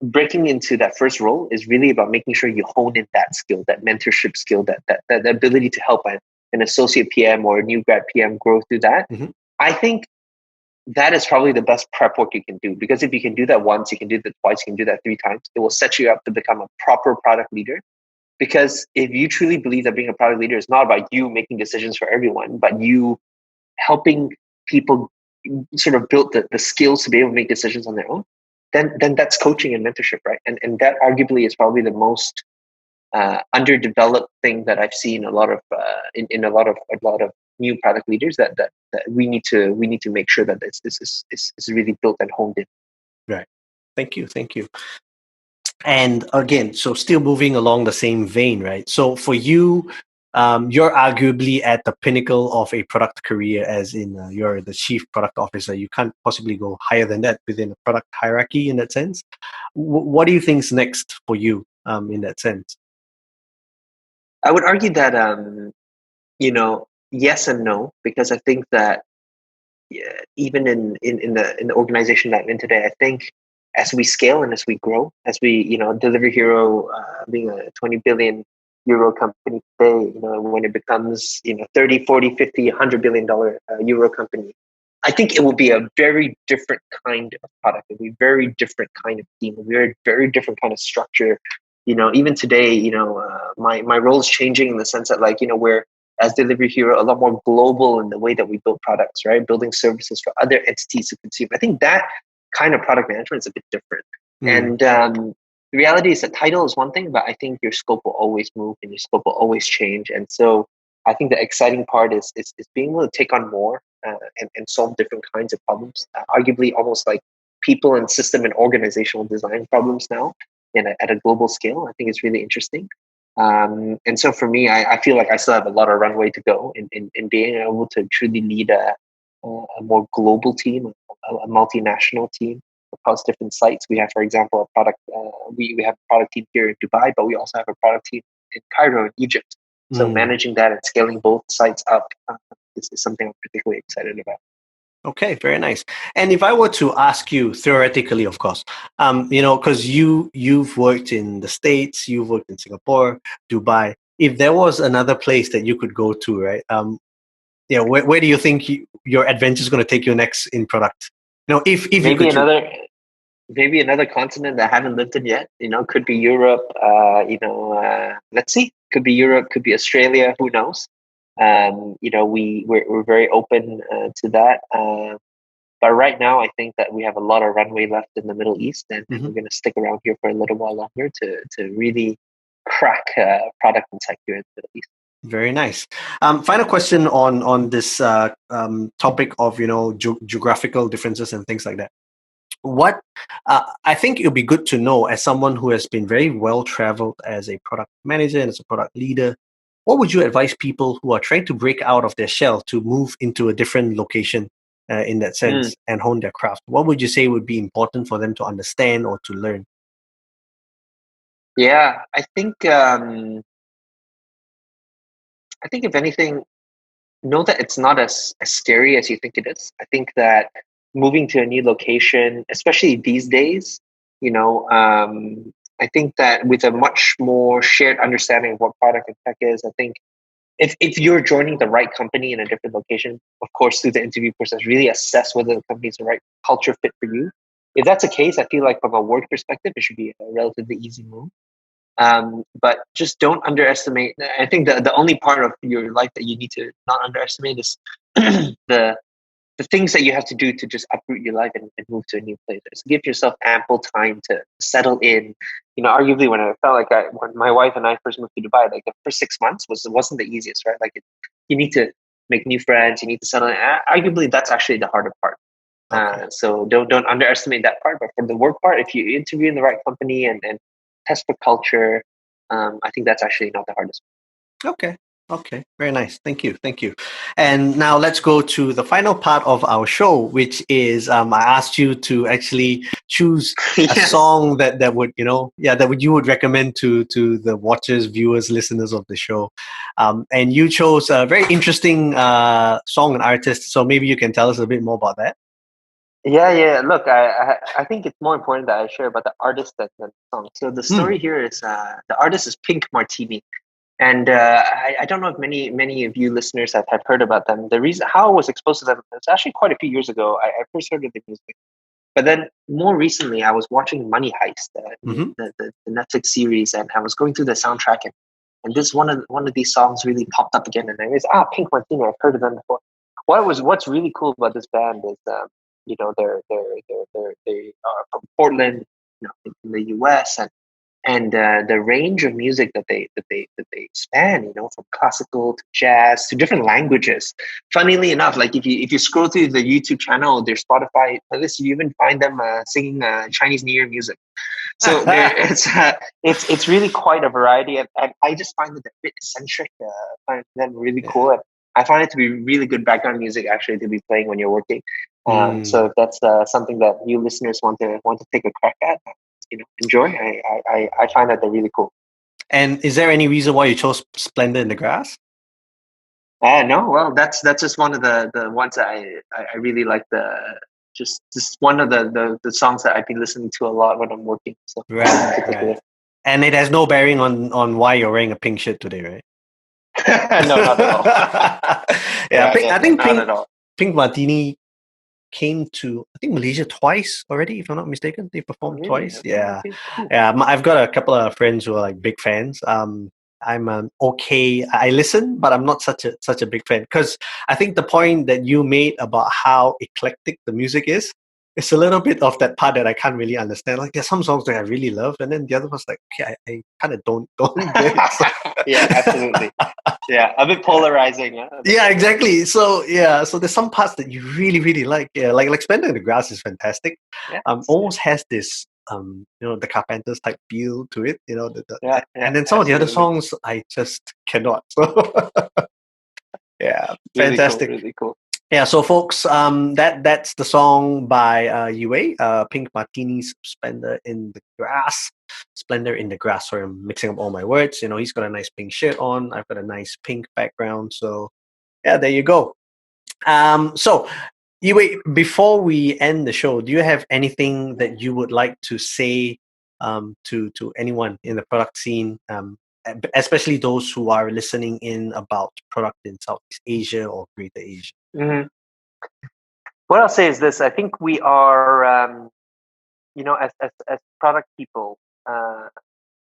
breaking into that first role is really about making sure you hone in that skill, that mentorship skill, that ability to help an associate PM or a new grad PM grow through that. I think that is probably the best prep work you can do, because if you can do that once, you can do that twice, you can do that 3 times, it will set you up to become a proper product leader. Because if you truly believe that being a product leader is not about you making decisions for everyone, but you helping people sort of build the skills to be able to make decisions on their own, then that's coaching and mentorship, right? And that arguably is probably the most underdeveloped thing that I've seen a lot of in a lot of new product leaders that we need to make sure that this is really built and honed in. Right. Thank you. And again, so still moving along the same vein, right? So for you, you're arguably at the pinnacle of a product career, as in you're the chief product officer. You can't possibly go higher than that within a product hierarchy in that sense. What do you think is next for you in that sense? I would argue that yes and no, because I think that even in the organization that I'm in today, I think as we scale and as we grow, as we Delivery Hero being a 20 billion euro company today, when it becomes 30, 40, 50, 100 billion dollar euro company, I think it will be a very different kind of product. It will be a very different kind of team, a very, very different kind of structure. Even today, my role is changing in the sense that, like, we're, as Delivery Hero, a lot more global in the way that we build products, right? Building services for other entities to consume. I think that kind of product management is a bit different. And the reality is that title is one thing, but I think your scope will always move and your scope will always change. And so I think the exciting part is being able to take on more and solve different kinds of problems, arguably almost like people and system and organizational design problems now at a global scale. I think it's really interesting. And so for me, I feel like I still have a lot of runway to go in being able to truly lead a more global team, a multinational team across different sites. We have, for example, a product. We have a product team here in Dubai, but we also have a product team in Cairo, in Egypt. So Mm. managing that and scaling both sides up is something I'm particularly excited about. Okay, very nice. And if I were to ask you theoretically, of course, because you've worked in the States, you've worked in Singapore, Dubai. If there was another place that you could go to, right? Where do you think your adventure is going to take you next in product? If you Maybe could choose. another continent that I haven't lived in yet. Could be Europe. Let's see. Could be Europe. Could be Australia. Who knows? We're very open to that. But right now, I think that we have a lot of runway left in the Middle East, and we're going to stick around here for a little while longer to really crack product and tech here in the Middle East. Very nice. Final question on this topic of geographical differences and things like that. What I think it would be good to know as someone who has been very well traveled as a product manager and as a product leader. What would you advise people who are trying to break out of their shell to move into a different location in that sense and hone their craft? What would you say would be important for them to understand or to learn? Yeah, I think if anything, know that it's not as scary as you think it is. I think that moving to a new location, especially these days, I think that with a much more shared understanding of what product and tech is, I think if you're joining the right company in a different location, of course, through the interview process, really assess whether the company is the right culture fit for you. If that's the case, I feel like from a work perspective, it should be a relatively easy move. But just don't underestimate. I think the only part of your life that you need to not underestimate is the things that you have to do to just uproot your life and move to a new place. So give yourself ample time to settle in. Arguably when I felt like when my wife and I first moved to Dubai, like the first 6 months wasn't the easiest, right? Like you need to make new friends, you need to settle in. Arguably that's actually the harder part. Okay. So don't underestimate that part. But for the work part, if you interview in the right company and test for culture, I think that's actually not the hardest. Okay, very nice. Thank you. And now let's go to the final part of our show, which is I asked you to actually choose a song that would you would recommend to the watchers, viewers, listeners of the show. And you chose a very interesting song and artist. So maybe you can tell us a bit more about that. Yeah. Look, I think it's more important that I share about the artist than the song. So the story here is the artist is Pink Martini, and I don't know if many of you listeners have heard about them. The reason how I was exposed to them is actually quite a few years ago. I first heard of the music, but then more recently I was watching Money Heist, the Netflix series, and I was going through the soundtrack, and this one of these songs really popped up again, and I was Pink Martini. I've heard of them before. What's really cool about this band is they are from Portland, in the US, and the range of music that they span, from classical to jazz to different languages. Funnily enough, like if you scroll through the YouTube channel, their Spotify playlist, you even find them singing Chinese New Year music. So it's really quite a variety, and I just find it a bit eccentric. Find them really cool, and I find it to be really good background music actually to be playing when you're working. So if that's something that you listeners want to take a crack at, enjoy. I find that they're really cool. And is there any reason why you chose Splendor in the Grass? No, well, that's just one of the ones that I really like. Just one of the songs that I've been listening to a lot when I'm working. So right. And it has no bearing on why you're wearing a pink shirt today, right? No, not at all. I think not at all. Pink Martini came to Malaysia twice already, if I'm not mistaken. They performed twice. Okay, Yeah, cool. I've got a couple of friends who are like big fans. I'm okay. I listen, but I'm not such a big fan because I think the point that you made about how eclectic the music is, it's a little bit of that part that I can't really understand. Like there's some songs that I really love, and then the other one's like, okay, I kind of don't get it. So. Yeah, absolutely. Yeah, a bit polarizing. Yeah, exactly. So there's some parts that you really, really like. Yeah, like Splendor in the Grass is fantastic. Almost has this the Carpenters type feel to it. And then some of the other songs I just cannot. So yeah, fantastic. Really cool. Yeah, so folks, that's the song by Yi-Wei, Pink Martini's Splendor in the Grass. Splendor in the Grass. Sorry, I'm mixing up all my words. He's got a nice pink shirt on. I've got a nice pink background. So yeah, there you go. So Yi-Wei, before we end the show, do you have anything that you would like to say to anyone in the product scene, especially those who are listening in about product in Southeast Asia or Greater Asia? Mhm. What I'll say is this: I think we are, as product people,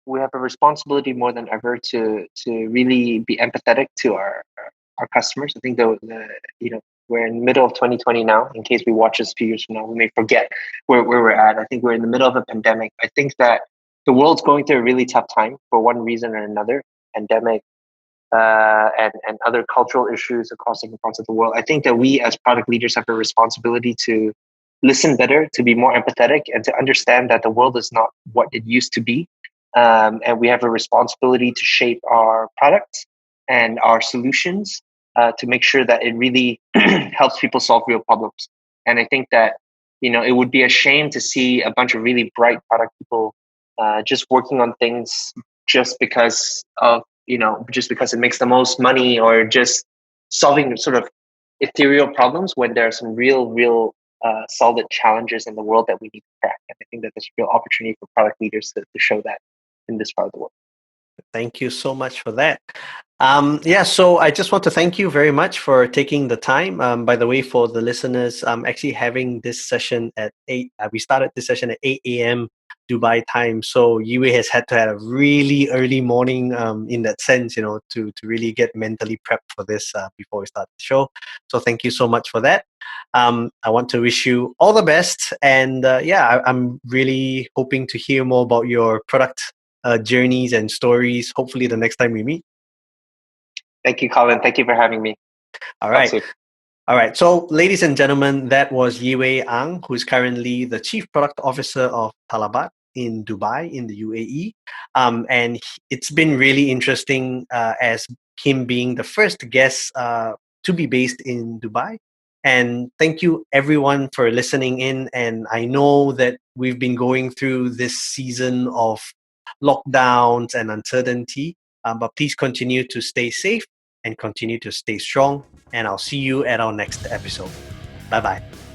we have a responsibility more than ever to really be empathetic to our customers. I think we're in the middle of 2020 now. In case we watch this a few years from now, we may forget where we're at. I think we're in the middle of a pandemic. I think that the world's going through a really tough time for one reason or another. Pandemic, and other cultural issues across different parts of the world. I think that we as product leaders have a responsibility to listen better, to be more empathetic, and to understand that the world is not what it used to be. And we have a responsibility to shape our products and our solutions to make sure that it really helps people solve real problems. And I think that it would be a shame to see a bunch of really bright product people just working on things just because of just because it makes the most money, or just solving sort of ethereal problems, when there are some real solid challenges in the world that we need to crack. And I think that there's a real opportunity for product leaders to show that in this part of the world. Thank you so much for that. So I just want to thank you very much for taking the time. By the way, for the listeners, I'm actually having this session at 8. We started this session at 8 a.m. Dubai time. So Yi-Wei has had to have a really early morning in that sense, to really get mentally prepped for this before we start the show. So thank you so much for that. I want to wish you all the best. And I'm really hoping to hear more about your product journeys and stories, hopefully the next time we meet. Thank you, Colin. Thank you for having me. All right. All right. So, ladies and gentlemen, that was Yi-Wei Ang, who is currently the Chief Product Officer of Talabat in Dubai, in the UAE. And it's been really interesting as him being the first guest to be based in Dubai. And thank you, everyone, for listening in. And I know that we've been going through this season of lockdowns and uncertainty, but please continue to stay safe and continue to stay strong. And I'll see you at our next episode. Bye-bye.